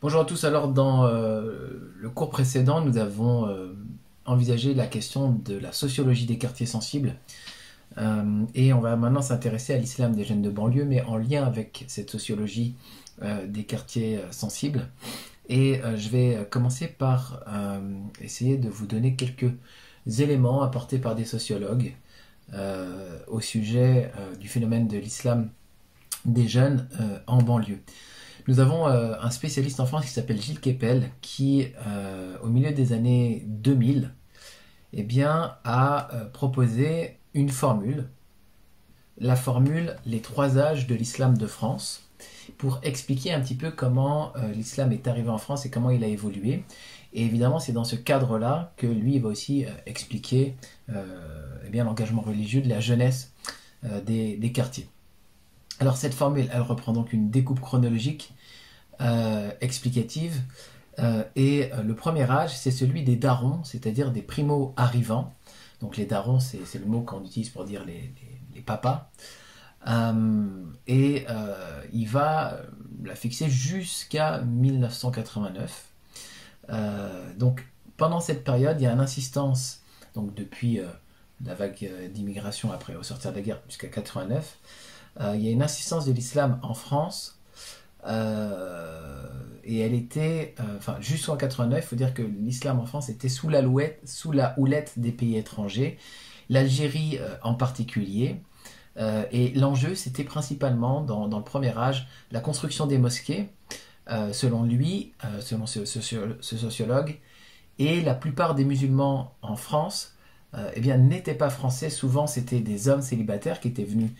Bonjour à tous, alors dans le cours précédent, nous avons envisagé la question de la sociologie des quartiers sensibles et on va maintenant s'intéresser à l'islam des jeunes de banlieue, mais en lien avec cette sociologie des quartiers sensibles. Et je vais commencer par essayer de vous donner quelques éléments apportés par des sociologues au sujet du phénomène de l'islam des jeunes en banlieue. Nous avons un spécialiste en France qui s'appelle Gilles Kepel, qui, au milieu des années 2000, eh bien, a proposé une formule, la formule Les trois âges de l'islam de France, pour expliquer un petit peu comment l'islam est arrivé en France et comment il a évolué. Et évidemment, c'est dans ce cadre-là que lui va aussi expliquer eh bien, l'engagement religieux de la jeunesse des quartiers. Alors cette formule, elle reprend donc une découpe chronologique explicative. Le premier âge, c'est celui des darons, c'est-à-dire des primo-arrivants. Donc les darons, c'est le mot qu'on utilise pour dire les papas. Il va la fixer jusqu'à 1989. Donc pendant cette période, il y a une insistance, donc depuis la vague d'immigration après au sortir de la guerre jusqu'à 89, il y a une insistance de l'islam en France. Et elle était, jusqu'en 89, il faut dire que l'islam en France était sous la houlette des pays étrangers, l'Algérie en particulier. Et l'enjeu, c'était principalement, dans le premier âge, la construction des mosquées, selon lui, selon ce sociologue, et la plupart des musulmans en France eh bien, n'étaient pas français. Souvent, c'était des hommes célibataires qui étaient venus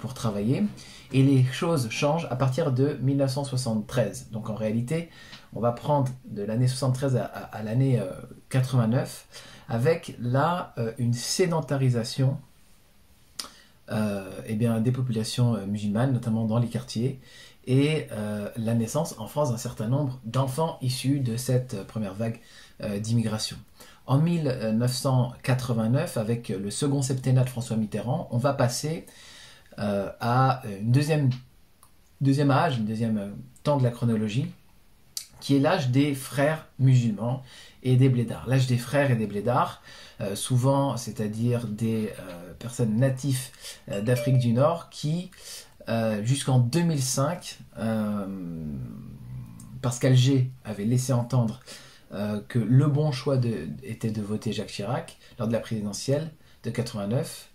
pour travailler. Et les choses changent à partir de 1973. Donc en réalité, on va prendre de l'année 73 à l'année 89, avec là une sédentarisation eh bien, des populations musulmanes, notamment dans les quartiers, et la naissance en France d'un certain nombre d'enfants issus de cette première vague d'immigration. En 1989, avec le second septennat de François Mitterrand, on va passer à une deuxième âge, un deuxième temps de la chronologie, qui est l'âge des frères musulmans et des blédards. L'âge des frères et des blédards, souvent, c'est-à-dire des personnes natives d'Afrique du Nord qui, jusqu'en 2005, parce qu'Alger avait laissé entendre que le bon choix était de voter Jacques Chirac lors de la présidentielle de 89,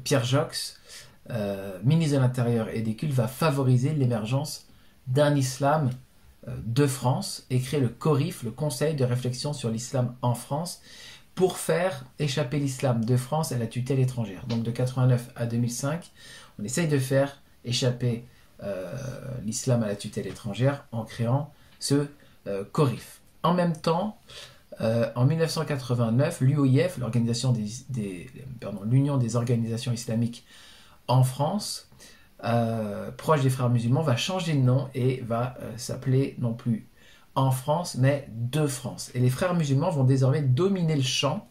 Pierre Joxe, ministre de l'Intérieur et des Cultes, va favoriser l'émergence d'un islam de France et créer le CORIF, le Conseil de réflexion sur l'islam en France, pour faire échapper l'islam de France à la tutelle étrangère. Donc de 89 à 2005, on essaye de faire échapper l'islam à la tutelle étrangère en créant ce CORIF. En même temps, en 1989, l'UOIF, l'Union des organisations islamiques en France, proche des frères musulmans, va changer de nom et va s'appeler non plus En France, mais De France. Et les frères musulmans vont désormais dominer le champ.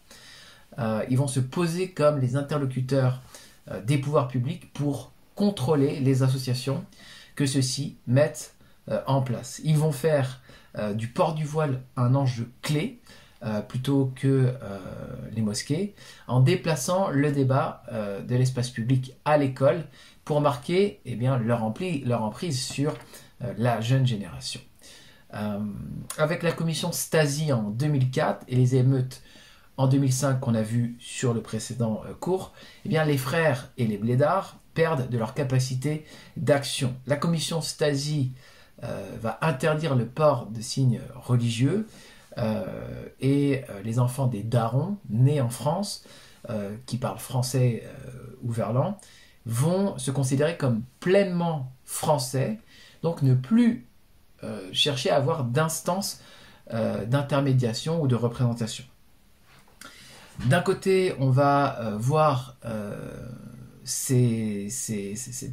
Ils vont se poser comme les interlocuteurs des pouvoirs publics pour contrôler les associations que ceux-ci mettent en place. Ils vont faire du port du voile un enjeu clé plutôt que les mosquées, en déplaçant le débat de l'espace public à l'école pour marquer eh bien, leur emprise sur la jeune génération. Avec la commission Stasi en 2004 et les émeutes en 2005 qu'on a vu sur le précédent cours, eh bien, les frères et les blédards perdent de leur capacité d'action. La commission Stasi va interdire le port de signes religieux et les enfants des darons nés en France, qui parlent français ou verlan, vont se considérer comme pleinement français, donc ne plus chercher à avoir d'instance d'intermédiation ou de représentation. D'un côté, on va voir cette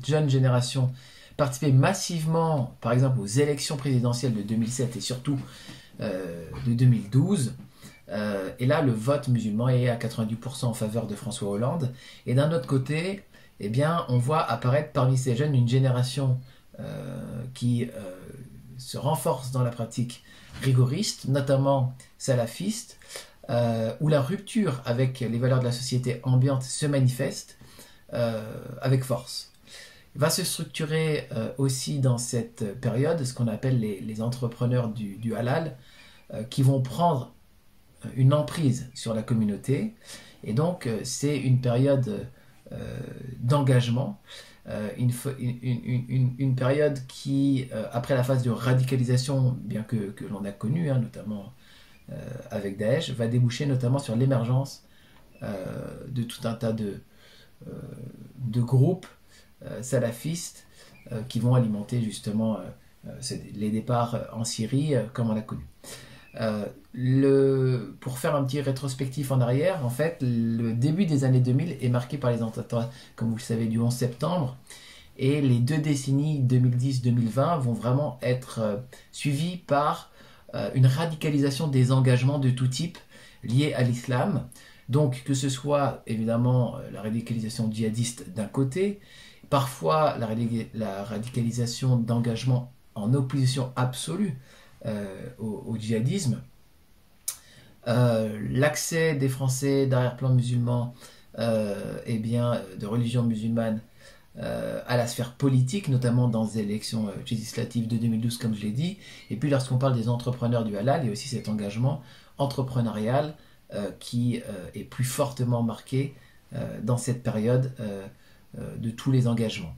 jeune génération participer massivement, par exemple, aux élections présidentielles de 2007 et surtout de 2012. Et là, le vote musulman est à 90% en faveur de François Hollande. Et d'un autre côté, eh bien, on voit apparaître parmi ces jeunes une génération qui se renforce dans la pratique rigoriste, notamment salafiste, où la rupture avec les valeurs de la société ambiante se manifeste avec force. Il va se structurer aussi dans cette période ce qu'on appelle les entrepreneurs du halal, qui vont prendre une emprise sur la communauté. Et donc, c'est une période d'engagement, une période qui, après la phase de radicalisation, bien que l'on a connue, notamment avec Daesh, va déboucher notamment sur l'émergence de tout un tas de groupes salafistes qui vont alimenter justement les départs en Syrie, comme on a connu. Pour faire un petit rétrospectif en arrière, en fait, le début des années 2000 est marqué par les attentats, comme vous le savez, du 11 septembre, et les 2 décennies 2010-2020 vont vraiment être suivies par une radicalisation des engagements de tout type liés à l'islam. Donc, que ce soit évidemment la radicalisation djihadiste d'un côté, parfois la radicalisation d'engagement en opposition absolue au djihadisme, l'accès des Français d'arrière-plan musulman, de religion musulmane, à la sphère politique, notamment dans les élections législatives de 2012, comme je l'ai dit. Et puis lorsqu'on parle des entrepreneurs du halal, il y a aussi cet engagement entrepreneurial qui est plus fortement marqué dans cette période de tous les engagements.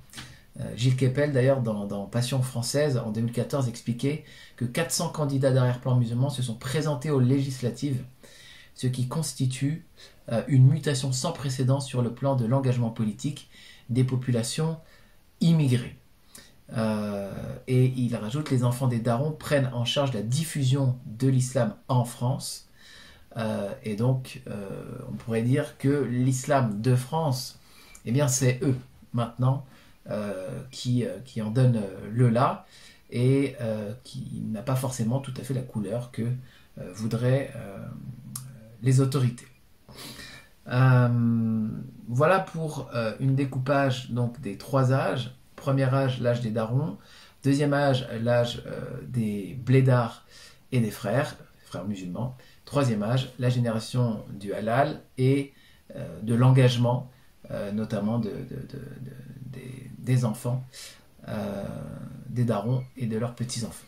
Gilles Kepel, d'ailleurs, dans Passion française, en 2014, expliquait que 400 candidats d'arrière-plan musulman se sont présentés aux législatives, ce qui constitue une mutation sans précédent sur le plan de l'engagement politique des populations immigrées. Et il rajoute: les enfants des darons prennent en charge la diffusion de l'islam en France. Et donc, on pourrait dire que l'islam de France, eh bien, c'est eux, maintenant, qui en donnent le là, et qui n'a pas forcément tout à fait la couleur que voudraient les autorités. Voilà pour une découpage donc des 3 âges. Premier âge, l'âge des darons. Deuxième âge, l'âge des blédards et des frères musulmans. Troisième âge, la génération du halal et de l'engagement, notamment des enfants, des darons et de leurs petits-enfants.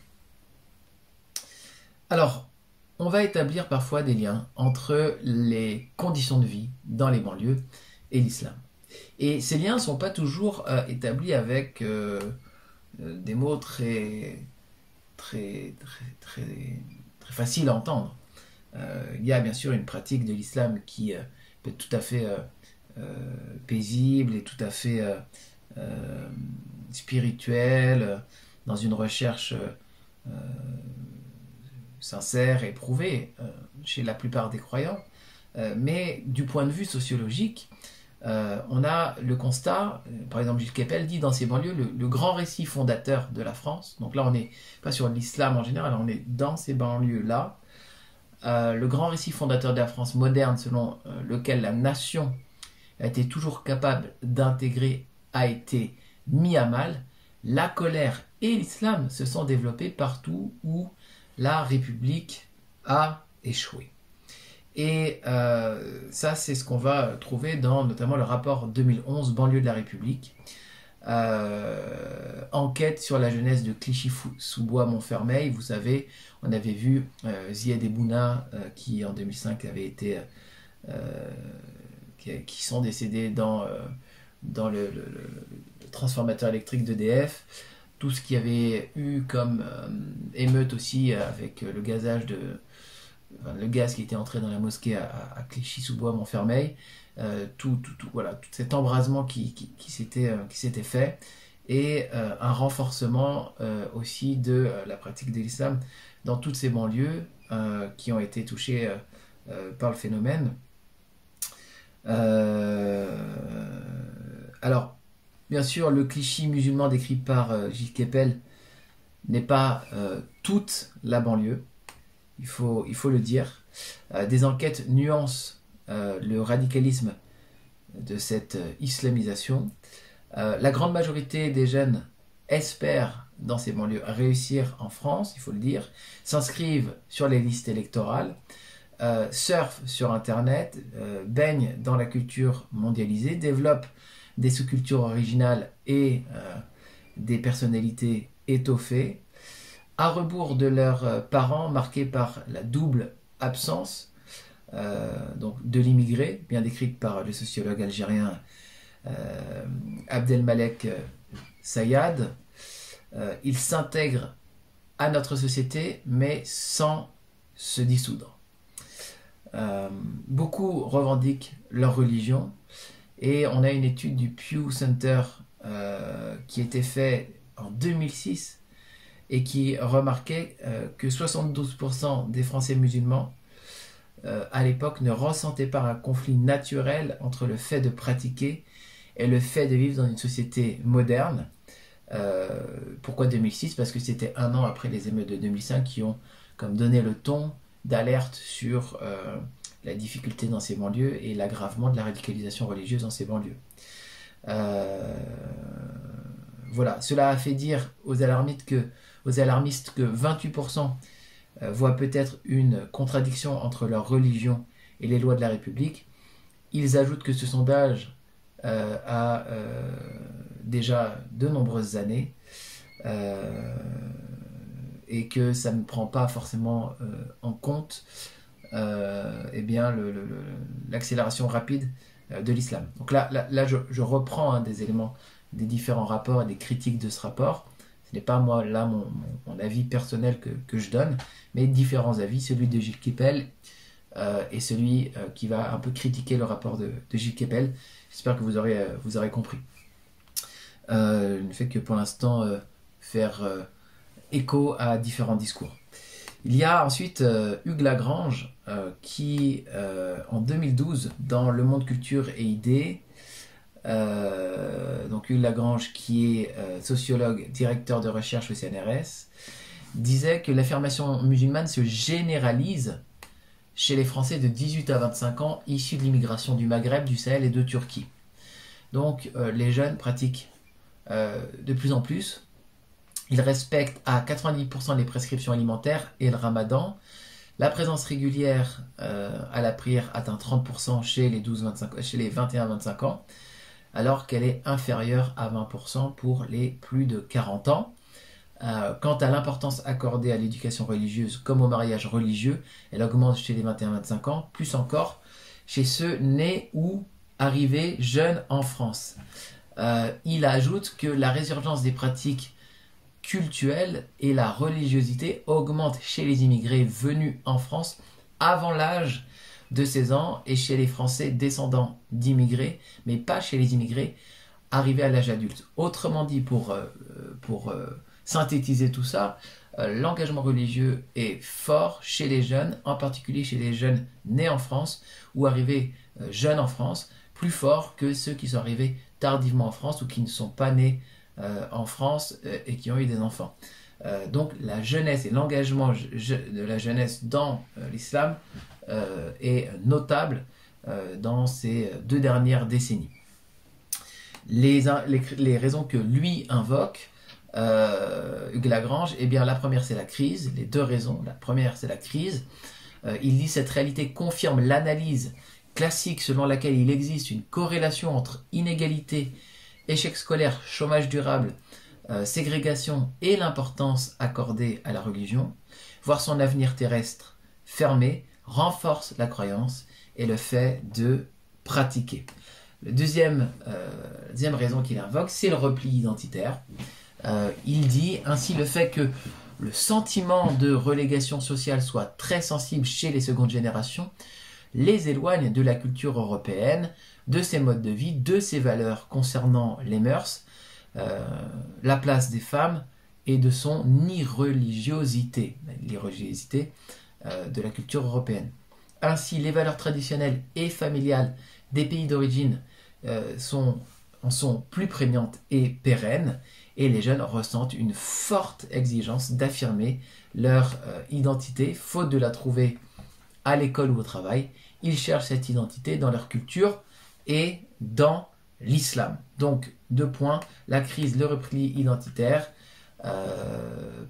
Alors, on va établir parfois des liens entre les conditions de vie dans les banlieues et l'islam. Et ces liens ne sont pas toujours établis avec des mots très faciles à entendre. Il y a bien sûr une pratique de l'islam qui peut être tout à fait paisible et tout à fait spirituelle, dans une recherche sincère et éprouvée chez la plupart des croyants. Mais du point de vue sociologique, on a le constat, par exemple Gilles Kepel dit dans ses banlieues, le grand récit fondateur de la France, donc là on n'est pas sur l'islam en général, on est dans ces banlieues-là, le grand récit fondateur de la France moderne selon lequel la nation a été toujours capable d'intégrer a été mis à mal. La colère et l'islam se sont développés partout où la République a échoué. Et ça, c'est ce qu'on va trouver dans notamment le rapport 2011 Banlieue de la République. Enquête sur la jeunesse de Clichy-sous-Bois-Montfermeil. Vous savez, on avait vu Ziad Ebouna qui en 2005 avait été qui sont décédés dans le transformateur électrique d'EDF, tout ce qu'il y avait eu comme émeute aussi avec le gaz qui était entré dans la mosquée à Clichy-sous-Bois-Montfermeil, voilà, tout cet embrasement qui s'était fait, et un renforcement aussi de la pratique de l'islam dans toutes ces banlieues qui ont été touchées par le phénomène. Alors, bien sûr, le cliché musulman décrit par Gilles Kepel n'est pas toute la banlieue, il faut le dire. Des enquêtes nuancent le radicalisme de cette islamisation. La grande majorité des jeunes espèrent dans ces banlieues réussir en France, il faut le dire, s'inscrivent sur les listes électorales, surfent sur Internet, baignent dans la culture mondialisée, développent des sous-cultures originales et des personnalités étoffées, à rebours de leurs parents marqués par la double absence donc de l'immigré, bien décrite par le sociologue algérien Abdelmalek Sayad. Ils s'intègrent à notre société, mais sans se dissoudre. Beaucoup revendiquent leur religion, et on a une étude du Pew Center qui a été faite en 2006 et qui remarquait que 72% des Français musulmans à l'époque ne ressentaient pas un conflit naturel entre le fait de pratiquer et le fait de vivre dans une société moderne. Pourquoi 2006? Parce que c'était un an après les émeutes de 2005 qui ont comme donné le ton d'alerte sur la difficulté dans ces banlieues et l'aggravement de la radicalisation religieuse dans ces banlieues. Voilà, cela a fait dire aux alarmistes que 28% voient peut-être une contradiction entre leur religion et les lois de la République. Ils ajoutent que ce sondage a déjà de nombreuses années et que ça ne prend pas forcément en compte l'accélération rapide de l'islam. Donc là je reprends des éléments des différents rapports et des critiques de ce rapport. Ce n'est pas moi là mon avis personnel que je donne, mais différents avis, celui de Gilles Kepel et celui qui va un peu critiquer le rapport de Gilles Kepel. J'espère que vous aurez compris. Ne fait que pour l'instant faire écho à différents discours. Il y a ensuite Hugues Lagrange qui, en 2012, dans Le Monde Culture et Idées, donc Hugues Lagrange qui est sociologue, directeur de recherche au CNRS, disait que l'affirmation musulmane se généralise chez les Français de 18 à 25 ans issus de l'immigration du Maghreb, du Sahel et de Turquie. Donc les jeunes pratiquent de plus en plus. Ils respectent à 90% les prescriptions alimentaires et le ramadan. La présence régulière à la prière atteint 30% chez les 21-25 ans, alors qu'elle est inférieure à 20% pour les plus de 40 ans. Quant à l'importance accordée à l'éducation religieuse comme au mariage religieux, elle augmente chez les 21-25 ans, plus encore chez ceux nés ou arrivés jeunes en France. Il ajoute que la résurgence des pratiques cultuelles et la religiosité augmentent chez les immigrés venus en France avant l'âge de 16 ans et chez les Français descendants d'immigrés, mais pas chez les immigrés arrivés à l'âge adulte. Autrement dit, pour synthétiser tout ça, l'engagement religieux est fort chez les jeunes, en particulier chez les jeunes nés en France ou arrivés jeunes en France, plus fort que ceux qui sont arrivés tardivement en France ou qui ne sont pas nés en France et qui ont eu des enfants. Donc la jeunesse et l'engagement de la jeunesse dans l'islam est notable dans ces 2 dernières décennies. Les raisons que lui invoque, Hugues Lagrange, eh bien la première c'est la crise, les 2 raisons. La première c'est la crise. Il dit cette réalité confirme l'analyse classique selon laquelle il existe une corrélation entre inégalité, échec scolaire, chômage durable, ségrégation et l'importance accordée à la religion. Voir son avenir terrestre fermé renforce la croyance et le fait de pratiquer. La deuxième raison qu'il invoque, c'est le repli identitaire. Il dit ainsi le fait que le sentiment de relégation sociale soit très sensible chez les secondes générations les éloigne de la culture européenne, de ses modes de vie, de ses valeurs concernant les mœurs, la place des femmes et de son irreligiosité, l'irreligiosité de la culture européenne. Ainsi, les valeurs traditionnelles et familiales des pays d'origine en sont plus prégnantes et pérennes, et les jeunes ressentent une forte exigence d'affirmer leur identité, faute de la trouver à l'école ou au travail. Ils cherchent cette identité dans leur culture et dans l'islam. Donc, 2 points, la crise, le repli identitaire,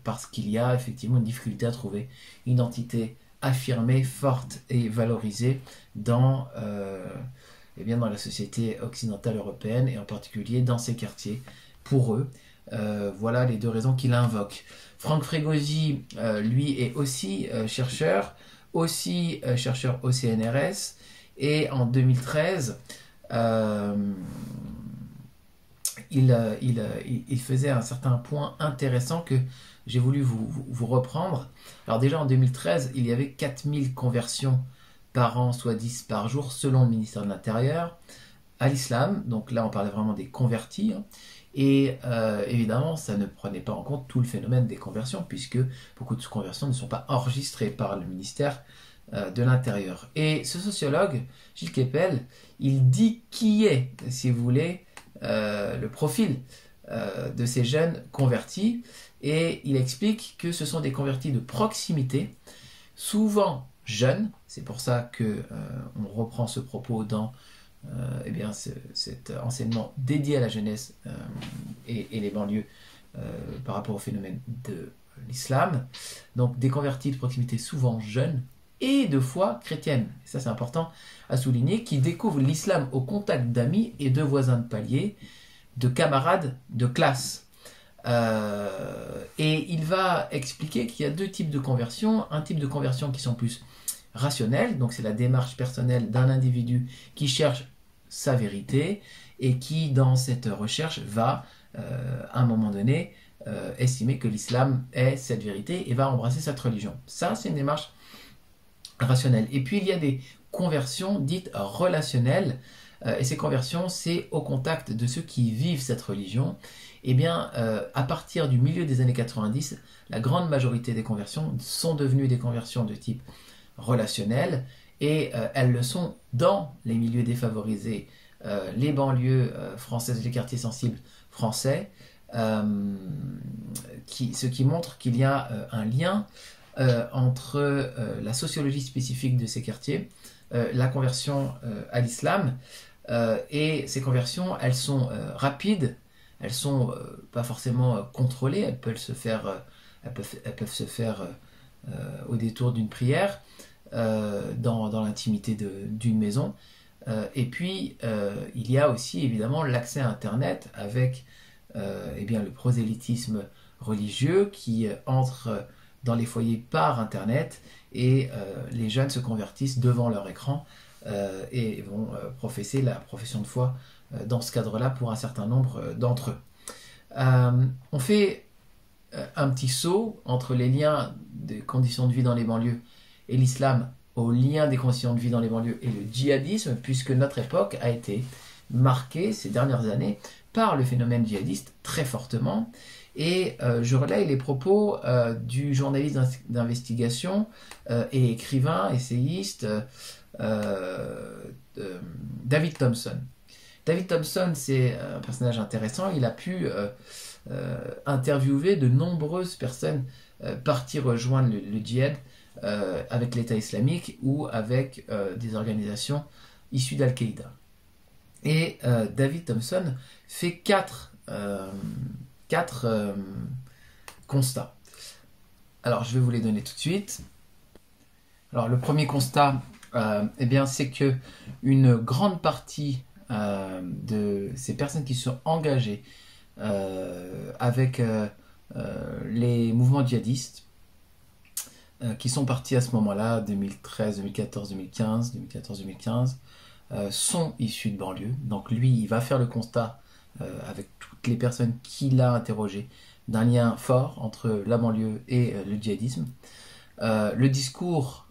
parce qu'il y a effectivement une difficulté à trouver une identité affirmée, forte et valorisée dans, eh bien dans la société occidentale européenne et en particulier dans ces quartiers. Pour eux, voilà les 2 raisons qu'il invoque. Franck Frégosi, lui, est aussi chercheur au CNRS, et en 2013, il faisait un certain point intéressant que j'ai voulu vous reprendre. Alors déjà en 2013, il y avait 4000 conversions par an, soit 10 par jour, selon le ministère de l'Intérieur, à l'islam. Donc là, on parlait vraiment des convertis, hein. Et évidemment, ça ne prenait pas en compte tout le phénomène des conversions, puisque beaucoup de conversions ne sont pas enregistrées par le ministère de l'Intérieur. Et ce sociologue, Gilles Kepel, il dit qui est, si vous voulez, le profil de ces jeunes convertis, et il explique que ce sont des convertis de proximité, souvent jeunes. C'est pour ça que on reprend ce propos dans eh bien, cet enseignement dédié à la jeunesse et les banlieues par rapport au phénomène de l'islam. Donc des convertis de proximité souvent jeunes et de foi chrétienne. Et ça c'est important à souligner, qui découvrent l'islam au contact d'amis et de voisins de palier, de camarades de classe. Et il va expliquer qu'il y a 2 types de conversions. Un type de conversion qui sont plus rationnelles, donc c'est la démarche personnelle d'un individu qui cherche sa vérité et qui, dans cette recherche, va, à un moment donné, estimer que l'islam est cette vérité et va embrasser cette religion. Ça, c'est une démarche rationnelle. Et puis, il y a des conversions dites relationnelles, et ces conversions, c'est au contact de ceux qui vivent cette religion. Eh bien, à partir du milieu des années 90, la grande majorité des conversions sont devenues des conversions de type relationnel, et elles le sont dans les milieux défavorisés, les banlieues françaises, les quartiers sensibles français, ce qui montre qu'il y a un lien entre la sociologie spécifique de ces quartiers, la conversion à l'islam, et ces conversions, elles sont rapides, elles sont pas forcément contrôlées, elles peuvent se faire, au détour d'une prière, dans l'intimité d'une maison. Et puis, il y a aussi évidemment l'accès à Internet avec eh bien, le prosélytisme religieux qui entre dans les foyers par Internet, et les jeunes se convertissent devant leur écran et vont professer la profession de foi dans ce cadre-là pour un certain nombre d'entre eux. On fait un petit saut entre les liens des conditions de vie dans les banlieues et l'islam, au lien des conditions de vie dans les banlieues et le djihadisme, puisque notre époque a été marquée ces dernières années par le phénomène djihadiste très fortement. Et je relaye les propos du journaliste d'investigation et écrivain, essayiste David Thompson. David Thompson, c'est un personnage intéressant. Il a pu interviewer de nombreuses personnes parties rejoindre le djihad avec l'État islamique ou avec des organisations issues d'Al-Qaïda. Et David Thompson fait quatre constats. Alors, je vais vous les donner tout de suite. Alors, le premier constat, eh bien, c'est que une grande partie de ces personnes qui sont engagées avec les mouvements djihadistes, qui sont partis à ce moment-là, 2013, 2014, 2015, 2014-2015, sont issus de banlieue. Donc lui, il va faire le constat avec toutes les personnes qu'il a interrogées d'un lien fort entre la banlieue et le djihadisme. Le discours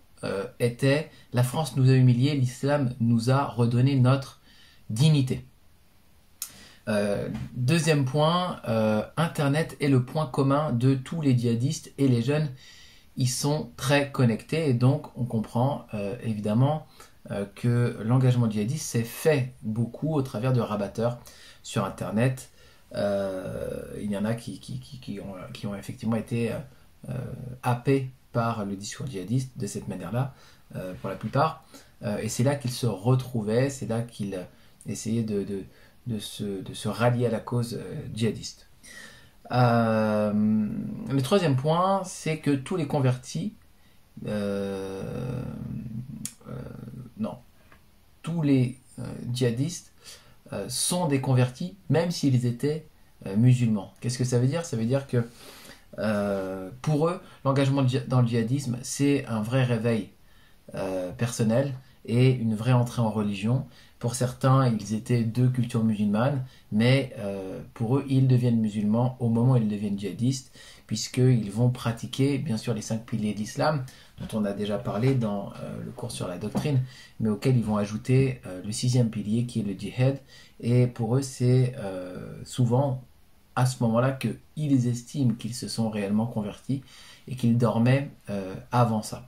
était « La France nous a humiliés, l'islam nous a redonné notre dignité ». Deuxième point, Internet est le point commun de tous les djihadistes et les jeunes. Ils sont très connectés et donc on comprend évidemment que l'engagement djihadiste s'est fait beaucoup au travers de rabatteurs sur Internet. Il y en a qui ont effectivement été happés par le discours djihadiste de cette manière-là, pour la plupart. Et c'est là qu'ils se retrouvaient, c'est là qu'ils essayaient de de se rallier à la cause djihadiste. Le troisième point, c'est que tous les convertis, non, tous les djihadistes sont des convertis, même s'ils étaient musulmans. Qu'est-ce que ça veut dire? Ça veut dire que pour eux, l'engagement dans le djihadisme, c'est un vrai réveil personnel et une vraie entrée en religion. Pour certains, ils étaient de culture musulmane, mais pour eux, ils deviennent musulmans au moment où ils deviennent djihadistes, puisqu'ils vont pratiquer, bien sûr, les 5 piliers de l'islam, dont on a déjà parlé dans le cours sur la doctrine, mais auxquels ils vont ajouter le 6e pilier, qui est le djihad. Et pour eux, c'est souvent à ce moment-là qu'ils estiment qu'ils se sont réellement convertis et qu'ils dormaient avant ça.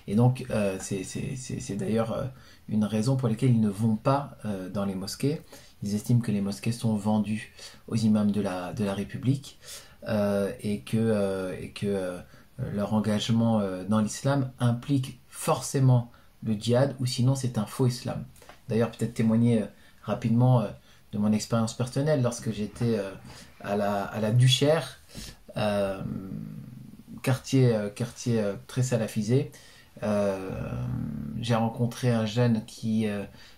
Et donc, c'est d'ailleurs une raison pour laquelle ils ne vont pas dans les mosquées. Ils estiment que les mosquées sont vendues aux imams de la République et que leur engagement dans l'islam implique forcément le djihad, ou sinon c'est un faux islam. D'ailleurs, peut-être témoigner rapidement de mon expérience personnelle lorsque j'étais à la Duchère, quartier très salafisé. J'ai rencontré un jeune qui,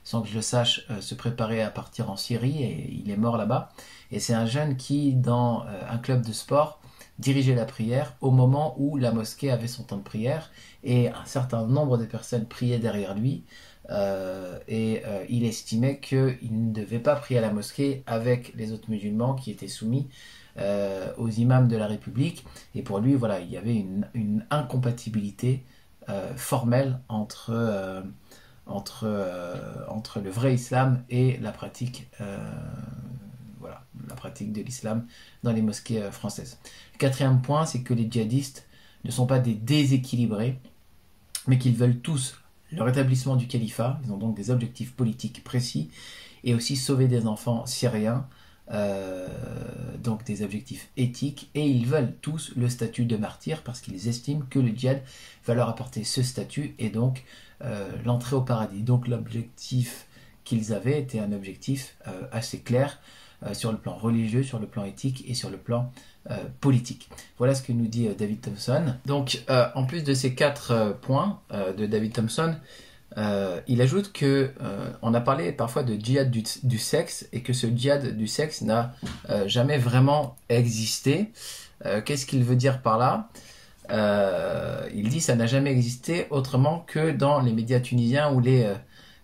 sans que je le sache, se préparait à partir en Syrie et il est mort là-bas. Et c'est un jeune qui, dans un club de sport, dirigeait la prière au moment où la mosquée avait son temps de prière et un certain nombre de personnes priaient derrière lui. Il estimait qu'il ne devait pas prier à la mosquée avec les autres musulmans qui étaient soumis aux imams de la République. Et pour lui, voilà, il y avait une incompatibilité formelle entre le vrai islam et la pratique de l'islam dans les mosquées françaises. Le quatrième point, c'est que les djihadistes ne sont pas des déséquilibrés, mais qu'ils veulent tous le rétablissement du califat. Ils ont donc des objectifs politiques précis et aussi sauver des enfants syriens, donc des objectifs éthiques, et ils veulent tous le statut de martyr parce qu'ils estiment que le djihad va leur apporter ce statut et donc l'entrée au paradis. Donc l'objectif qu'ils avaient était un objectif assez clair sur le plan religieux, sur le plan éthique et sur le plan politique. Voilà ce que nous dit David Thompson. Donc en plus de ces 4 points de David Thompson, il ajoute que on a parlé parfois de djihad du sexe et que ce djihad du sexe n'a jamais vraiment existé. Qu'est-ce qu'il veut dire par là? Il dit que ça n'a jamais existé autrement que dans les médias tunisiens ou les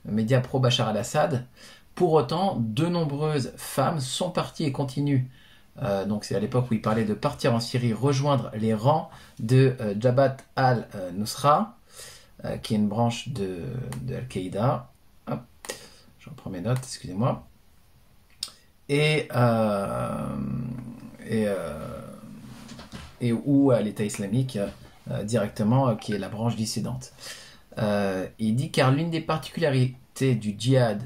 médias pro-Bachar al-Assad. Pour autant, de nombreuses femmes sont parties et continuent. Donc c'est à l'époque où il parlait de partir en Syrie, rejoindre les rangs de Jabhat al-Nusra, qui est une branche de Al-Qaïda. Hop, je reprends mes notes, excusez-moi. Ou à l'État islamique directement, qui est la branche dissidente. Il dit car l'une des particularités du djihad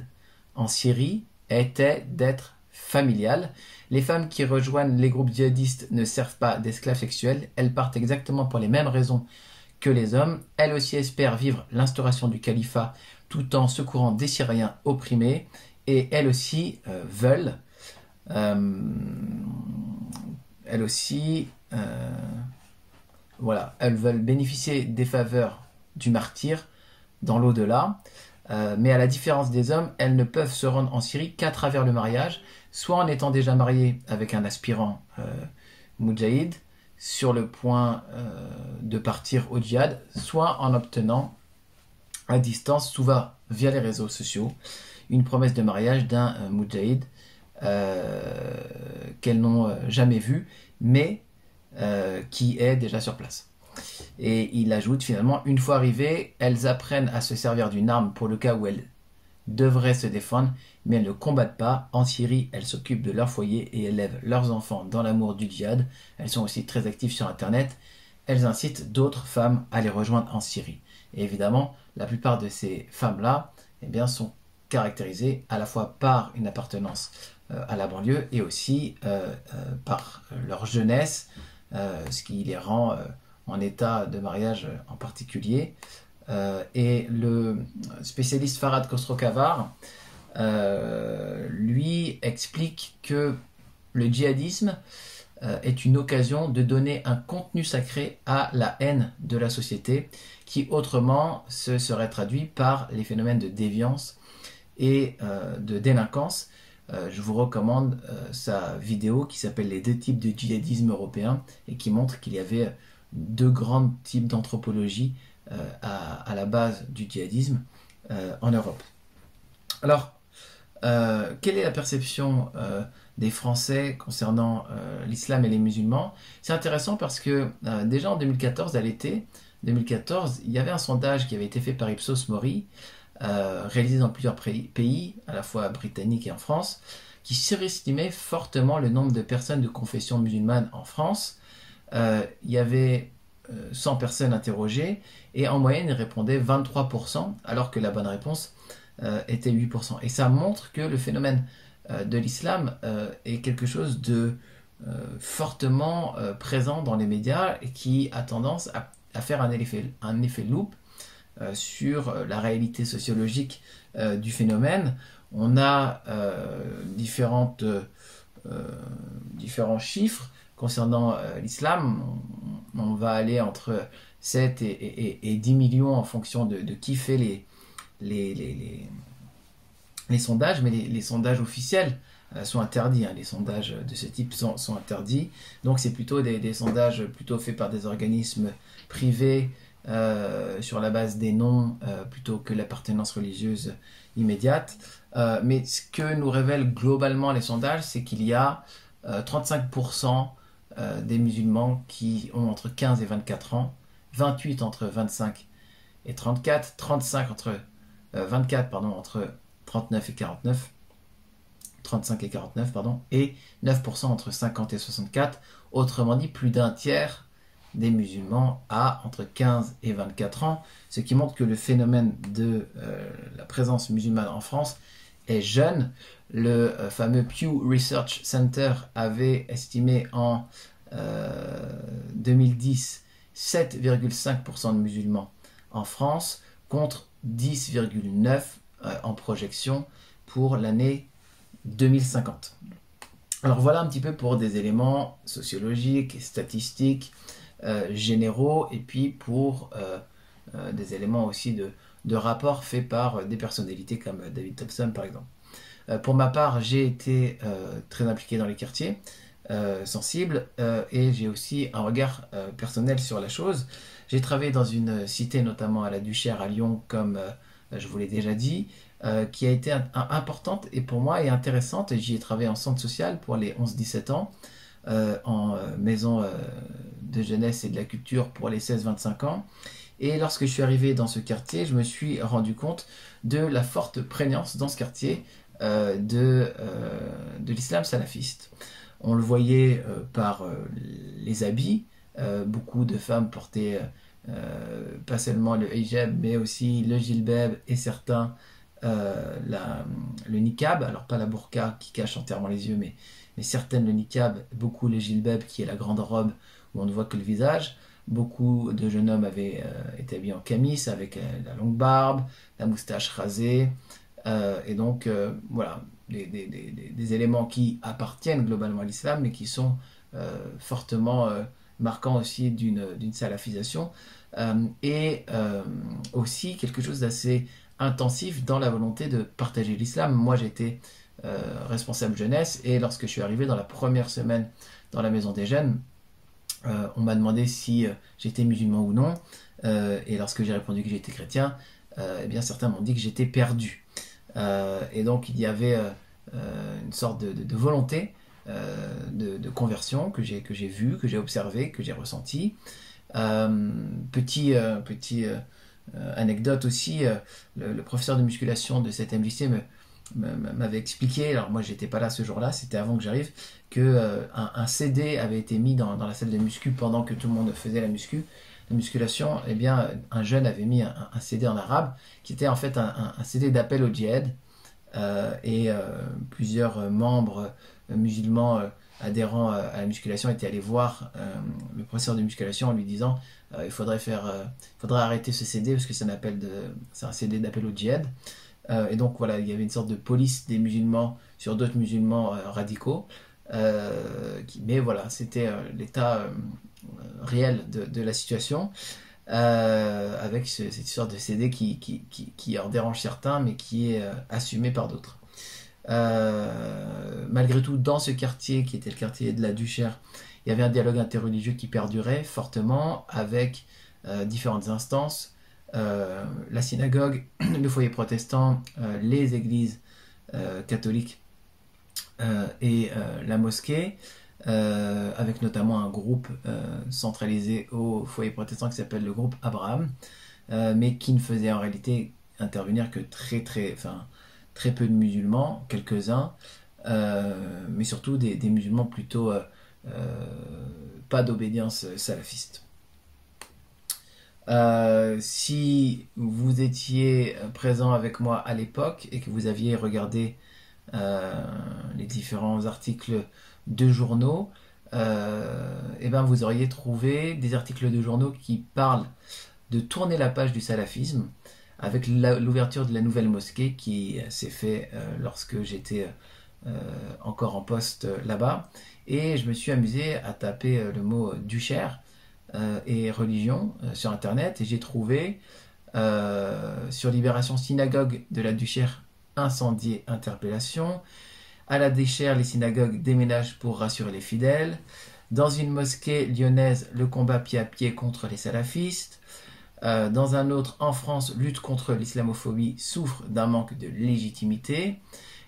en Syrie était d'être familiale. Les femmes qui rejoignent les groupes djihadistes ne servent pas d'esclaves sexuels, elles partent exactement pour les mêmes raisons que les hommes. Elles aussi espèrent vivre l'instauration du califat tout en secourant des Syriens opprimés, et elles aussi veulent elles veulent bénéficier des faveurs du martyr dans l'au-delà, mais à la différence des hommes, elles ne peuvent se rendre en Syrie qu'à travers le mariage, soit en étant déjà mariées avec un aspirant moudjahid sur le point de partir au djihad, soit en obtenant à distance, souvent via les réseaux sociaux, une promesse de mariage d'un moudjahid qu'elles n'ont jamais vu, mais qui est déjà sur place. Et il ajoute finalement, une fois arrivées, elles apprennent à se servir d'une arme pour le cas où elles devraient se défendre, mais elles ne combattent pas. En Syrie, elles s'occupent de leur foyer et élèvent leurs enfants dans l'amour du djihad. Elles sont aussi très actives sur Internet. Elles incitent d'autres femmes à les rejoindre en Syrie. Et évidemment, la plupart de ces femmes-là sont caractérisées à la fois par une appartenance à la banlieue et aussi par leur jeunesse, ce qui les rend en état de mariage en particulier. Et le spécialiste Farhad Khosrow-Khavar lui explique que le djihadisme est une occasion de donner un contenu sacré à la haine de la société, qui autrement se serait traduit par les phénomènes de déviance et de délinquance. Je vous recommande sa vidéo qui s'appelle Les deux types de djihadisme européen et qui montre qu'il y avait deux grands types d'anthropologie à la base du djihadisme en Europe. Alors, quelle est la perception des Français concernant l'islam et les musulmans? C'est intéressant parce que déjà en 2014, à l'été 2014, il y avait un sondage qui avait été fait par Ipsos Mori, réalisé dans plusieurs pays, à la fois britanniques et en France, qui surestimait fortement le nombre de personnes de confession musulmane en France. Il y avait 100 personnes interrogées et en moyenne, ils répondaient 23%, alors que la bonne réponse était 8%. Et ça montre que le phénomène de l'islam est quelque chose de fortement présent dans les médias et qui a tendance à faire un effet loupe sur la réalité sociologique du phénomène. On a différents chiffres concernant l'islam. On va aller entre 7 et 10 millions en fonction de qui fait les sondages, mais les sondages officiels sont interdits. Les sondages de ce type sont interdits. Donc c'est plutôt des sondages plutôt faits par des organismes privés sur la base des noms plutôt que l'appartenance religieuse immédiate. Mais ce que nous révèlent globalement les sondages, c'est qu'il y a 35% des musulmans qui ont entre 15 et 24 ans, 28 entre 25 et 34, 35 entre entre 39 et 49, 35 et 49, et 9% entre 50 et 64. Autrement dit, plus d'un tiers des musulmans a entre 15 et 24 ans, ce qui montre que le phénomène de la présence musulmane en France est jeune. Le fameux Pew Research Center avait estimé en 2010 7,5% de musulmans en France contre 10,9% en projection pour l'année 2050. Alors voilà un petit peu pour des éléments sociologiques, statistiques, généraux, et puis pour des éléments aussi de rapports faits par des personnalités comme David Thompson par exemple. Pour ma part, j'ai été très impliqué dans les quartiers sensibles et j'ai aussi un regard personnel sur la chose. J'ai travaillé dans une cité, notamment à la Duchère à Lyon, comme je vous l'ai déjà dit, qui a été importante et pour moi et intéressante. J'y ai travaillé en centre social pour les 11-17 ans, en maison de jeunesse et de la culture pour les 16-25 ans. Et lorsque je suis arrivé dans ce quartier, je me suis rendu compte de la forte prégnance dans ce quartier de l'islam salafiste. On le voyait par les habits. Beaucoup de femmes portaient pas seulement le hijab, mais aussi le jilbab et certains le niqab. Alors pas la burqa qui cache entièrement les yeux, mais certaines le niqab, beaucoup le jilbab qui est la grande robe où on ne voit que le visage. Beaucoup de jeunes hommes avaient été habillés en camis avec la longue barbe, la moustache rasée. Et donc, voilà, des éléments qui appartiennent globalement à l'islam, mais qui sont fortement marquants aussi d'une salafisation. Et aussi quelque chose d'assez intensif dans la volonté de partager l'islam. Moi, j'étais responsable jeunesse, et lorsque je suis arrivé dans la première semaine dans la maison des jeunes, on m'a demandé si j'étais musulman ou non, et lorsque j'ai répondu que j'étais chrétien, eh bien certains m'ont dit que j'étais perdu. Et donc il y avait une sorte de volonté de conversion que j'ai vue, que j'ai observée, que j'ai ressentie. Petit anecdote aussi, le professeur de musculation de cet lycée m'avait expliqué, alors moi j'étais pas là ce jour-là, c'était avant que j'arrive, que un CD avait été mis dans la salle de muscu pendant que tout le monde faisait la musculation. Eh bien un jeune avait mis un CD en arabe qui était en fait un CD d'appel au djihad, et plusieurs membres musulmans adhérents à la musculation étaient allés voir le professeur de musculation en lui disant il faudrait arrêter ce CD parce que c'est un CD d'appel au djihad. Et donc voilà, il y avait une sorte de police des musulmans sur d'autres musulmans radicaux. Mais voilà, c'était l'état réel de la situation, avec cette sorte de CD qui en dérange certains, mais qui est assumé par d'autres. Malgré tout, dans ce quartier, qui était le quartier de la Duchère, il y avait un dialogue interreligieux qui perdurait fortement avec différentes instances, la synagogue, le foyer protestant, les églises catholiques et la mosquée, avec notamment un groupe centralisé au foyer protestant qui s'appelle le groupe Abraham, mais qui ne faisait en réalité intervenir que très peu de musulmans, quelques-uns, mais surtout des musulmans plutôt pas d'obédience salafiste. Si vous étiez présent avec moi à l'époque et que vous aviez regardé les différents articles de journaux, et ben vous auriez trouvé des articles de journaux qui parlent de tourner la page du salafisme avec l'ouverture de la nouvelle mosquée qui s'est fait lorsque j'étais encore en poste là-bas. Et je me suis amusé à taper le mot Duchère et religion sur internet, et j'ai trouvé sur Libération synagogue de la Duchère incendiée, interpellation. À la Duchère, les synagogues déménagent pour rassurer les fidèles. Dans une mosquée lyonnaise, le combat pied à pied contre les salafistes. Dans un autre, en France, lutte contre l'islamophobie souffre d'un manque de légitimité.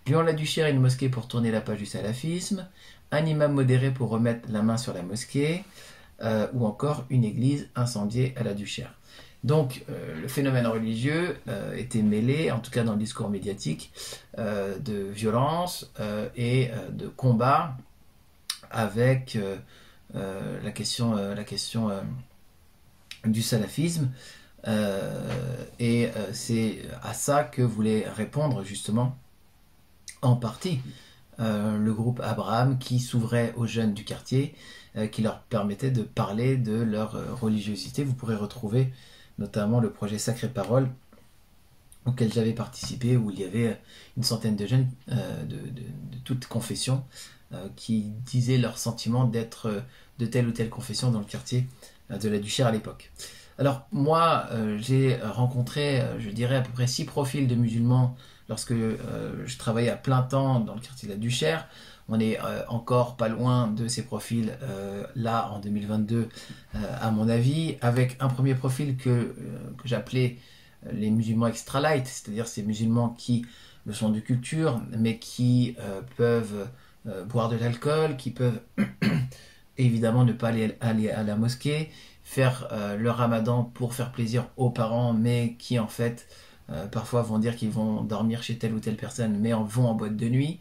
Lyon-la-Duchère, une mosquée pour tourner la page du salafisme. Un imam modéré pour remettre la main sur la mosquée. Ou encore une église incendiée à la Duchère. Donc le phénomène religieux était mêlé, en tout cas dans le discours médiatique, de violence et de combat avec la question du salafisme. Et c'est à ça que voulait répondre justement en partie le groupe Abraham, qui s'ouvrait aux jeunes du quartier, qui leur permettait de parler de leur religiosité. Vous pourrez retrouver notamment le projet Sacrée Parole, auquel j'avais participé, où il y avait une centaine de jeunes de toutes confessions qui disaient leur sentiment d'être de telle ou telle confession dans le quartier de la Duchère à l'époque. Alors moi, j'ai rencontré, je dirais, à peu près 6 profils de musulmans lorsque je travaillais à plein temps dans le quartier de la Duchère. On est encore pas loin de ces profils là en 2022, à mon avis, avec un premier profil que j'appelais les musulmans extra light, c'est-à-dire ces musulmans qui ne sont de culture, mais qui peuvent boire de l'alcool, qui peuvent évidemment ne pas aller à la mosquée, faire le ramadan pour faire plaisir aux parents, mais qui en fait parfois vont dire qu'ils vont dormir chez telle ou telle personne, mais vont en boîte de nuit.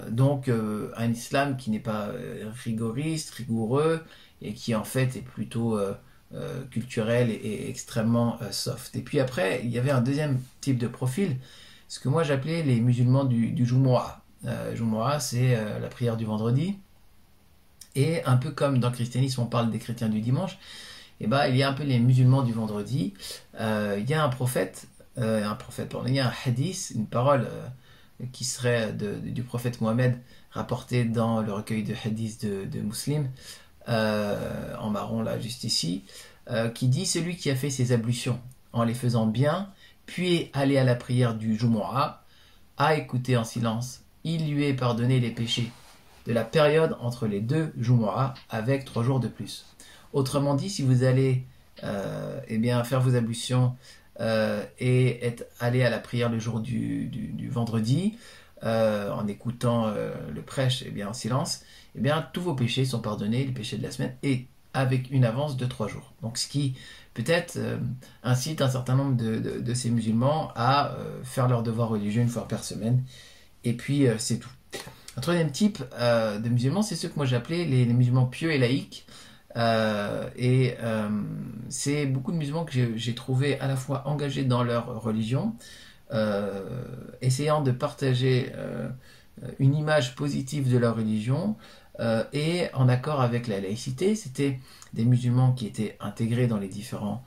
Donc un islam qui n'est pas rigoriste, rigoureux, et qui en fait est plutôt culturel et extrêmement soft. Et puis après, il y avait un deuxième type de profil, ce que moi j'appelais les musulmans du Jumu'ah. Jumu'ah, c'est la prière du vendredi. Et un peu comme dans le christianisme on parle des chrétiens du dimanche, et ben, il y a un peu les musulmans du vendredi. Il y a un prophète, pardon, il y a un hadith, une parole qui serait du prophète Mohammed, rapportée dans le recueil de hadiths de Muslim, en marron là juste ici, qui dit: celui qui a fait ses ablutions en les faisant bien, puis est allé à la prière du Jumu'ah, a écouté en silence, il lui est pardonné les péchés de la période entre les deux Jumu'ah avec 3 jours de plus. Autrement dit, si vous allez eh bien, faire vos ablutions et être allé à la prière le jour du vendredi, en écoutant le prêche, eh bien, en silence, eh bien, tous vos péchés sont pardonnés, les péchés de la semaine, et avec une avance de 3 jours. Donc ce qui peut-être incite un certain nombre de ces musulmans à faire leur devoir religieux une fois par semaine, et puis c'est tout. Un troisième type de musulmans, c'est ceux que moi j'appelais les musulmans pieux et laïques. C'est beaucoup de musulmans que j'ai trouvé à la fois engagés dans leur religion, essayant de partager une image positive de leur religion, et en accord avec la laïcité. C'était des musulmans qui étaient intégrés dans les différents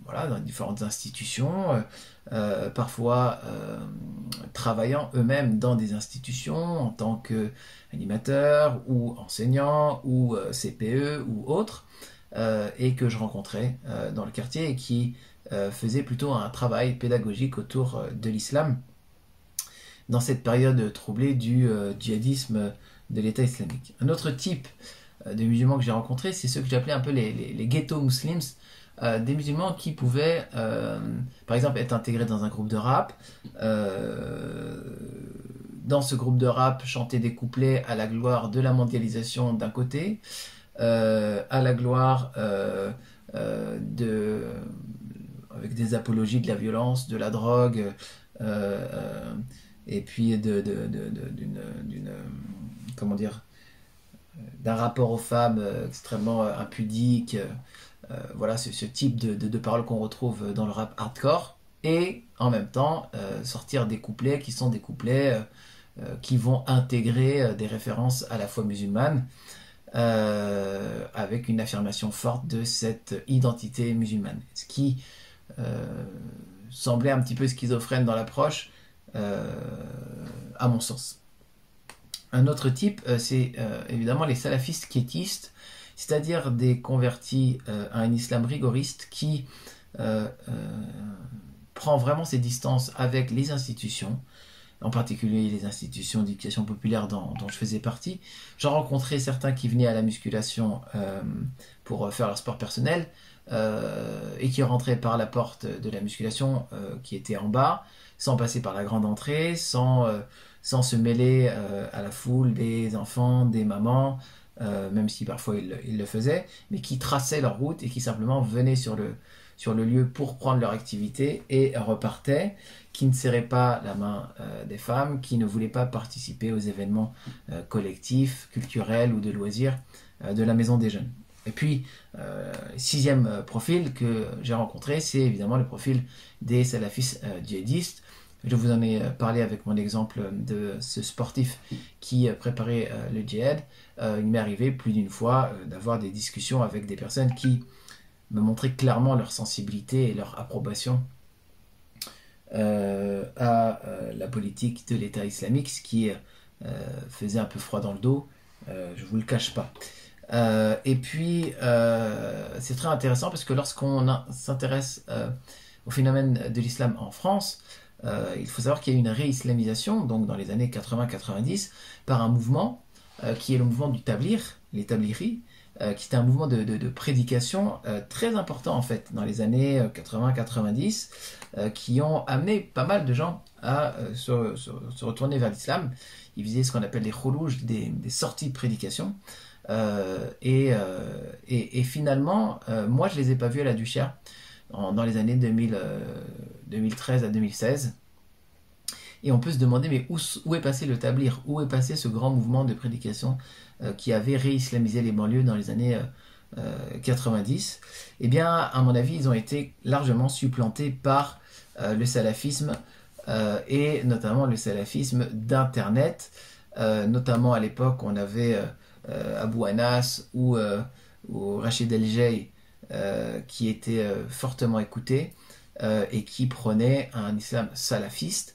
voilà, dans différentes institutions, parfois travaillant eux-mêmes dans des institutions en tant qu'animateurs ou enseignants ou CPE ou autres, et que je rencontrais dans le quartier et qui faisaient plutôt un travail pédagogique autour de l'islam dans cette période troublée du djihadisme de l'État islamique. Un autre type de musulmans que j'ai rencontrés, c'est ceux que j'appelais un peu les ghetto muslims, des musulmans qui pouvaient, par exemple, être intégrés dans un groupe de rap, dans ce groupe de rap, chanter des couplets à la gloire de la mondialisation d'un côté, à la gloire avec des apologies de la violence, de la drogue, et puis comment dire, d'un rapport aux femmes extrêmement impudique. Voilà, ce type de paroles qu'on retrouve dans le rap hardcore. Et en même temps, sortir des couplets qui sont des couplets qui vont intégrer des références à la foi musulmane, avec une affirmation forte de cette identité musulmane. Ce qui semblait un petit peu schizophrène dans l'approche, à mon sens. Un autre type, c'est évidemment les salafistes quiétistes, c'est-à-dire des convertis à un islam rigoriste qui prend vraiment ses distances avec les institutions, en particulier les institutions d'éducation populaire dont je faisais partie. J'en rencontrais certains qui venaient à la musculation pour faire leur sport personnel et qui rentraient par la porte de la musculation qui était en bas, sans passer par la grande entrée, sans se mêler à la foule des enfants, des mamans, même si parfois ils le faisaient, mais qui traçaient leur route et qui simplement venaient sur le lieu pour prendre leur activité et repartaient, qui ne serraient pas la main des femmes, qui ne voulaient pas participer aux événements collectifs, culturels ou de loisirs de la maison des jeunes. Et puis, sixième profil que j'ai rencontré, c'est évidemment le profil des salafistes djihadistes. Je vous en ai parlé avec mon exemple de ce sportif qui préparait le djihad. Il m'est arrivé plus d'une fois d'avoir des discussions avec des personnes qui me montraient clairement leur sensibilité et leur approbation à la politique de l'État islamique, ce qui faisait un peu froid dans le dos, je ne vous le cache pas. Et puis, c'est très intéressant parce que lorsqu'on s'intéresse au phénomène de l'islam en France, il faut savoir qu'il y a eu une réislamisation, donc dans les années 80-90, par un mouvement qui est le mouvement du Tabligh, les Tablighis, qui était un mouvement de prédication très important en fait dans les années 80-90, qui ont amené pas mal de gens à se retourner vers l'islam. Ils faisaient ce qu'on appelle des khurouj, des sorties de prédication. Et finalement, moi je les ai pas vus à la Duchère dans les années 2013 à 2016. Et on peut se demander, mais où est passé le Tabligh? Où est passé ce grand mouvement de prédication qui avait réislamisé les banlieues dans les années 90? Eh bien, à mon avis, ils ont été largement supplantés par le salafisme, et notamment le salafisme d'Internet. Notamment à l'époque, on avait Abu Anas ou Rachid El-Jay qui étaient fortement écoutés et qui prenaient un islam salafiste.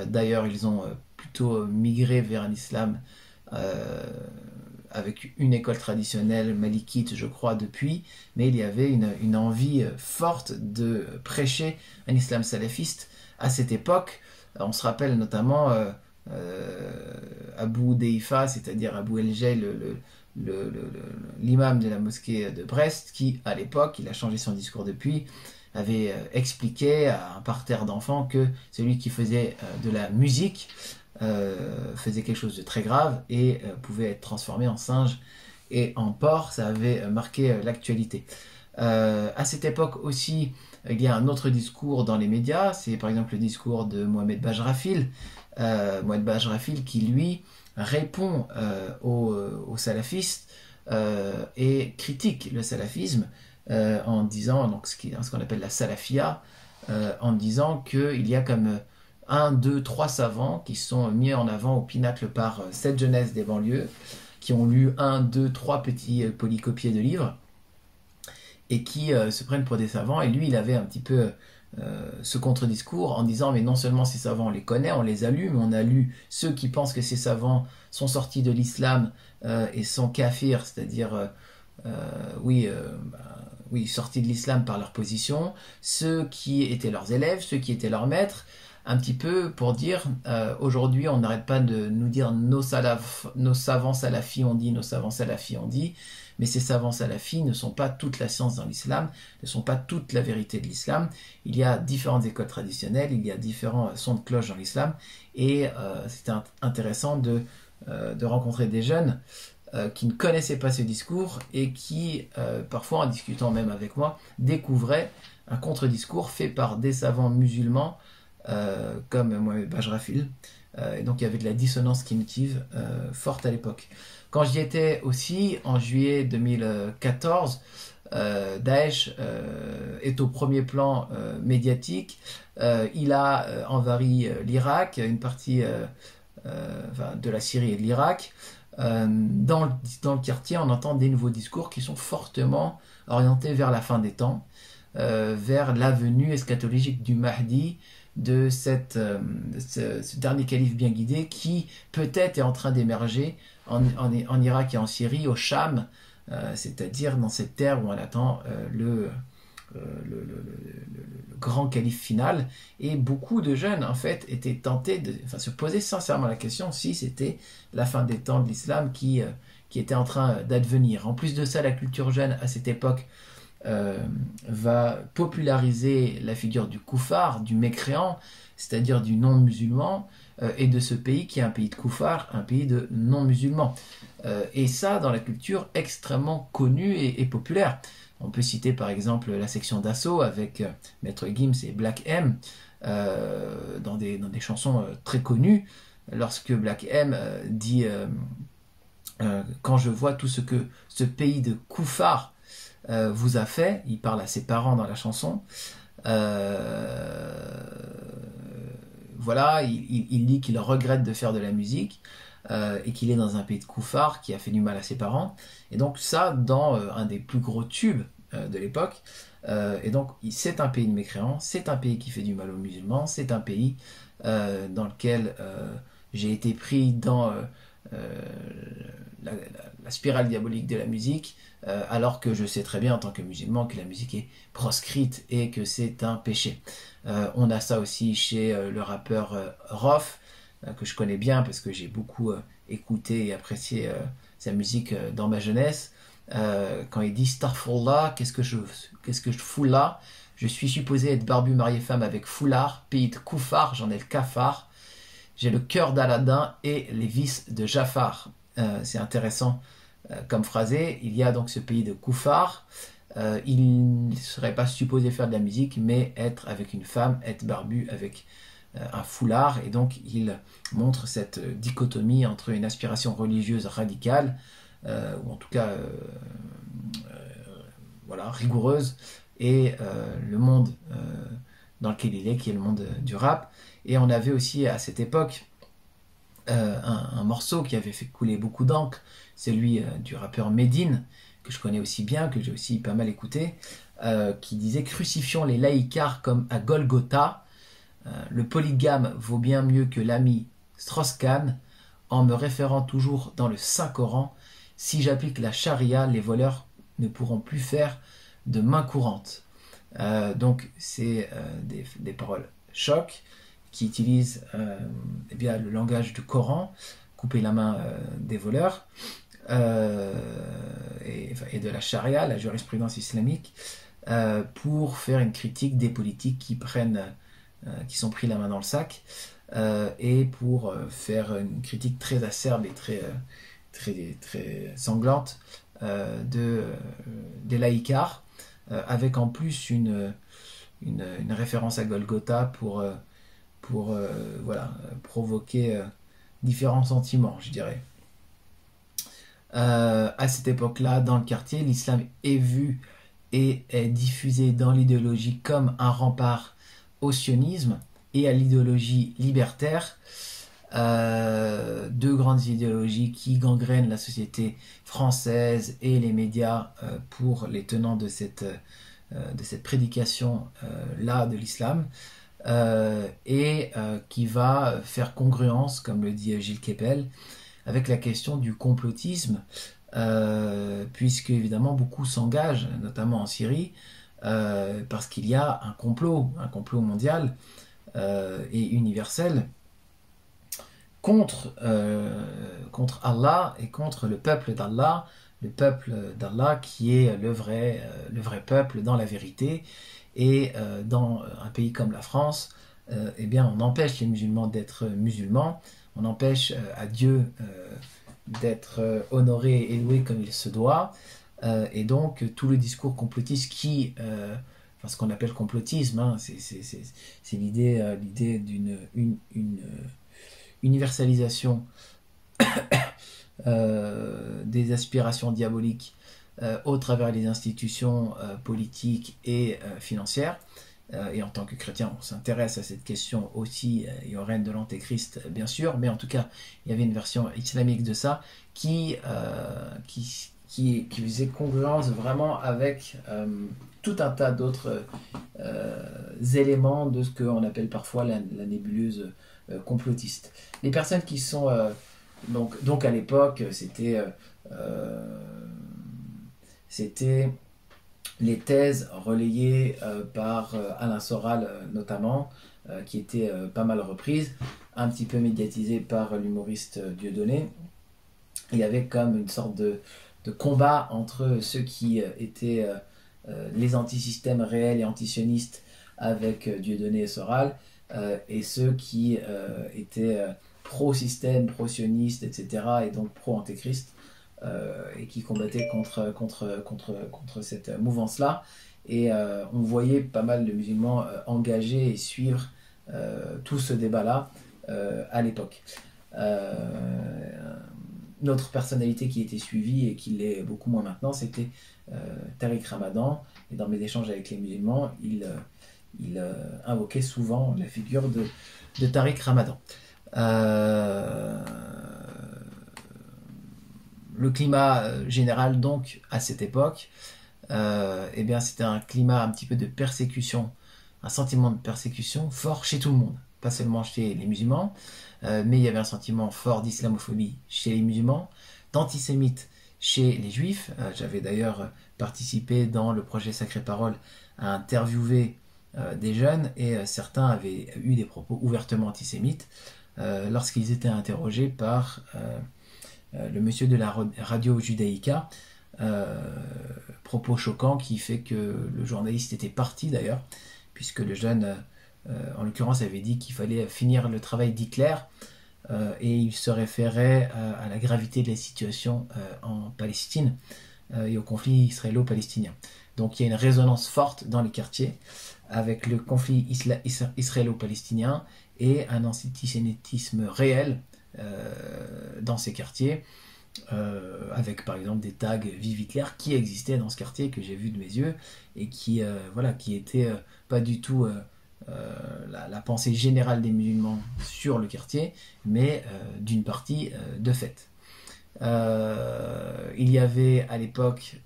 D'ailleurs, ils ont plutôt migré vers un islam avec une école traditionnelle malikite, je crois, depuis, mais il y avait une envie forte de prêcher un islam salafiste à cette époque. On se rappelle notamment Abu Deifa, c'est-à-dire Abu El-Jay, l'imam de la mosquée de Brest, qui, à l'époque, il a changé son discours depuis, avait expliqué à un parterre d'enfants que celui qui faisait de la musique faisait quelque chose de très grave et pouvait être transformé en singe et en porc. Ça avait marqué l'actualité. À cette époque aussi, il y a un autre discours dans les médias, c'est par exemple le discours de Mohamed Bajrafil. Mohamed Bajrafil qui, lui, répond aux salafistes et critique le salafisme en disant, donc, ce qu'on appelle la salafia, en disant qu'il y a comme 1, 2, 3 savants qui sont mis en avant au pinacle par cette jeunesse des banlieues, qui ont lu 1, 2, 3 petits polycopiés de livres, et qui se prennent pour des savants. Et lui, il avait un petit peu ce contre-discours en disant, mais non seulement ces savants, on les connaît, on les a lus, mais on a lu ceux qui pensent que ces savants sont sortis de l'islam et sont kafirs, c'est-à-dire, oui, oui, sortis de l'islam par leur position, ceux qui étaient leurs élèves, ceux qui étaient leurs maîtres, un petit peu pour dire, aujourd'hui, on n'arrête pas de nous dire nos savants salafis ont dit, nos savants salafis ont dit, mais ces savants salafis ne sont pas toute la science dans l'islam, ne sont pas toute la vérité de l'islam. Il y a différentes écoles traditionnelles, il y a différents sons de cloche dans l'islam, et c'était intéressant de rencontrer des jeunes qui ne connaissaient pas ce discours et qui, parfois en discutant même avec moi, découvraient un contre-discours fait par des savants musulmans comme Mohamed Bajrafil. Et donc il y avait de la dissonance cognitive forte à l'époque. Quand j'y étais aussi, en juillet 2014, Daesh est au premier plan médiatique. Il a envahi l'Irak, une partie enfin, de la Syrie et de l'Irak. Dans le quartier, on entend des nouveaux discours qui sont fortement orientés vers la fin des temps, vers la venue eschatologique du Mahdi, de ce dernier calife bien guidé qui peut-être est en train d'émerger en Irak et en Syrie, au Cham, c'est-à-dire dans cette terre où on attend le grand calife final. Et beaucoup de jeunes, en fait, étaient tentés de se poser sincèrement la question si c'était la fin des temps de l'islam qui était en train d'advenir. En plus de ça, la culture jeune, à cette époque, va populariser la figure du koufar, du mécréant, c'est-à-dire du non-musulman, et de ce pays qui est un pays de koufar, un pays de non-musulmans. Et ça, dans la culture extrêmement connue et populaire. On peut citer par exemple la section d'assaut avec Maître Gims et Black M dans des chansons très connues. Lorsque Black M dit quand je vois tout ce que ce pays de koufar vous a fait, il parle à ses parents dans la chanson. Voilà, il dit qu'il regrette de faire de la musique et qu'il est dans un pays de koufar qui a fait du mal à ses parents. Et donc ça, dans un des plus gros tubes de l'époque. Et donc c'est un pays de mécréants, c'est un pays qui fait du mal aux musulmans, c'est un pays dans lequel j'ai été pris dans la spirale diabolique de la musique, alors que je sais très bien en tant que musulman que la musique est proscrite et que c'est un péché. On a ça aussi chez le rappeur Rof, que je connais bien parce que j'ai beaucoup écouté et apprécié sa musique dans ma jeunesse. Quand il dit Starfallah, qu'est-ce que je fous là? Je suis supposé être barbu marié femme avec foulard, pays de koufar, j'en ai le cafard. J'ai le cœur d'Aladin et les vices de Jafar. C'est intéressant comme phrasé. Il y a donc ce pays de koufar. Il ne serait pas supposé faire de la musique, mais être avec une femme, être barbu avec un foulard. Et donc il montre cette dichotomie entre une aspiration religieuse radicale, ou en tout cas voilà, rigoureuse, et le monde dans lequel il est, qui est le monde du rap. Et on avait aussi à cette époque un morceau qui avait fait couler beaucoup d'encre, celui du rappeur Medine, que je connais aussi bien, que j'ai aussi pas mal écouté, qui disait « Crucifions les laïcars comme à Golgotha, le polygame vaut bien mieux que l'ami Strauss-Kahn, en me référant toujours dans le Saint-Coran, si j'applique la charia, les voleurs ne pourront plus faire de main courante. » Donc c'est des paroles choc qui utilisent eh bien, le langage du Coran, couper la main des voleurs, et de la charia, la jurisprudence islamique, pour faire une critique des politiques qui sont pris la main dans le sac, et pour faire une critique très acerbe et très sanglante des laïcars, avec en plus une référence à Golgotha pour voilà, provoquer différents sentiments, je dirais. À cette époque-là, dans le quartier, l'islam est vu et est diffusé dans l'idéologie comme un rempart au sionisme et à l'idéologie libertaire. Deux grandes idéologies qui gangrènent la société française et les médias pour les tenants de cette prédication-là de l'islam, et qui va faire congruence, comme le dit Gilles Kepel, avec la question du complotisme, puisque évidemment beaucoup s'engagent, notamment en Syrie, parce qu'il y a un complot mondial et universel contre Allah et contre le peuple d'Allah qui est le vrai peuple dans la vérité. Et dans un pays comme la France, eh bien, on empêche les musulmans d'être musulmans, on empêche à Dieu d'être honoré et loué comme il se doit, et donc tout le discours complotiste enfin, ce qu'on appelle complotisme, hein, c'est l'idée d'une universalisation des aspirations diaboliques au travers des institutions politiques et financières. Et en tant que chrétien, on s'intéresse à cette question aussi, et au règne de l'Antéchrist, bien sûr, mais en tout cas, il y avait une version islamique de ça qui faisait congruence vraiment avec tout un tas d'autres éléments de ce qu'on appelle parfois la nébuleuse complotiste. Les personnes qui sont... donc à l'époque, c'était les thèses relayées par Alain Soral notamment, qui étaient pas mal reprises, un petit peu médiatisées par l'humoriste Dieudonné. Il y avait comme une sorte de combat entre ceux qui étaient les antisystèmes réels et antisionistes avec Dieudonné et Soral, et ceux qui étaient pro-système, pro-sionistes, etc., et donc pro-antéchrist, et qui combattaient contre cette mouvance-là. Et on voyait pas mal de musulmans engagés et suivre tout ce débat-là à l'époque. Notre personnalité qui était suivie et qui l'est beaucoup moins maintenant, c'était Tariq Ramadan. Et dans mes échanges avec les musulmans, il invoquait souvent la figure de Tariq Ramadan. Le climat général donc à cette époque, eh bien c'était un climat un petit peu de persécution, un sentiment de persécution fort chez tout le monde, pas seulement chez les musulmans, mais il y avait un sentiment fort d'islamophobie chez les musulmans, d'antisémite chez les juifs. J'avais d'ailleurs participé dans le projet Sacrée Parole à interviewer des jeunes, et certains avaient eu des propos ouvertement antisémites lorsqu'ils étaient interrogés par le monsieur de la radio Judaïka, propos choquants qui fait que le journaliste était parti d'ailleurs, puisque le jeune, en l'occurrence, avait dit qu'il fallait finir le travail d'Hitler, et il se référait à la gravité de la situation en Palestine et au conflit israélo-palestinien. Donc il y a une résonance forte dans les quartiers avec le conflit israélo-palestinien et un antisémitisme réel dans ces quartiers, avec par exemple des tags Vive Hitler qui existaient dans ce quartier, que j'ai vu de mes yeux, et qui étaient pas du tout la pensée générale des musulmans sur le quartier, mais d'une partie de fait. Il y avait à l'époque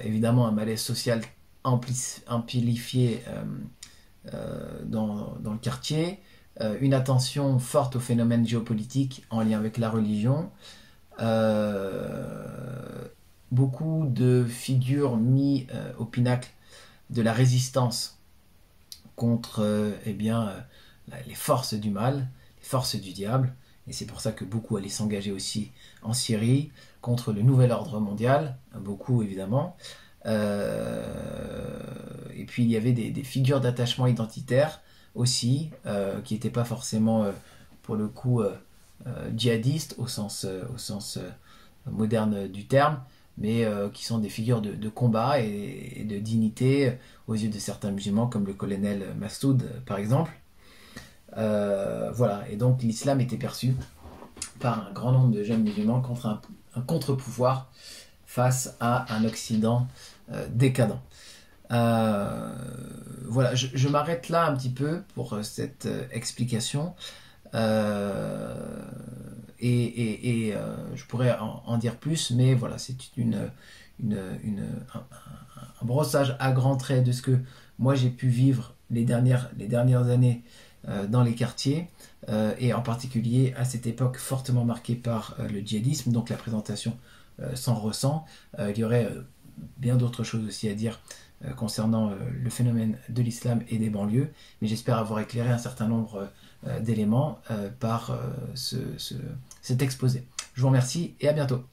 évidemment un malaise social amplifié dans le quartier, une attention forte aux phénomènes géopolitiques en lien avec la religion, beaucoup de figures mis au pinacle de la résistance contre les forces du mal, les forces du diable, et c'est pour ça que beaucoup allaient s'engager aussi en Syrie contre le nouvel ordre mondial, beaucoup évidemment. Et puis il y avait des figures d'attachement identitaire aussi, qui n'étaient pas forcément pour le coup djihadistes au sens moderne du terme, mais qui sont des figures de combat et de dignité aux yeux de certains musulmans, comme le colonel Massoud par exemple. Voilà, et donc l'islam était perçu par un grand nombre de jeunes musulmans contre un contre-pouvoir face à un Occident décadent. Voilà, je m'arrête là un petit peu pour cette explication. Je pourrais en dire plus, mais voilà, c'est une, un brossage à grands traits de ce que moi j'ai pu vivre les dernières années dans les quartiers, et en particulier à cette époque fortement marquée par le djihadisme, donc la présentation s'en ressent. Il y aurait bien d'autres choses aussi à dire concernant le phénomène de l'islam et des banlieues, mais j'espère avoir éclairé un certain nombre d'éléments par cet exposé. Je vous remercie et à bientôt.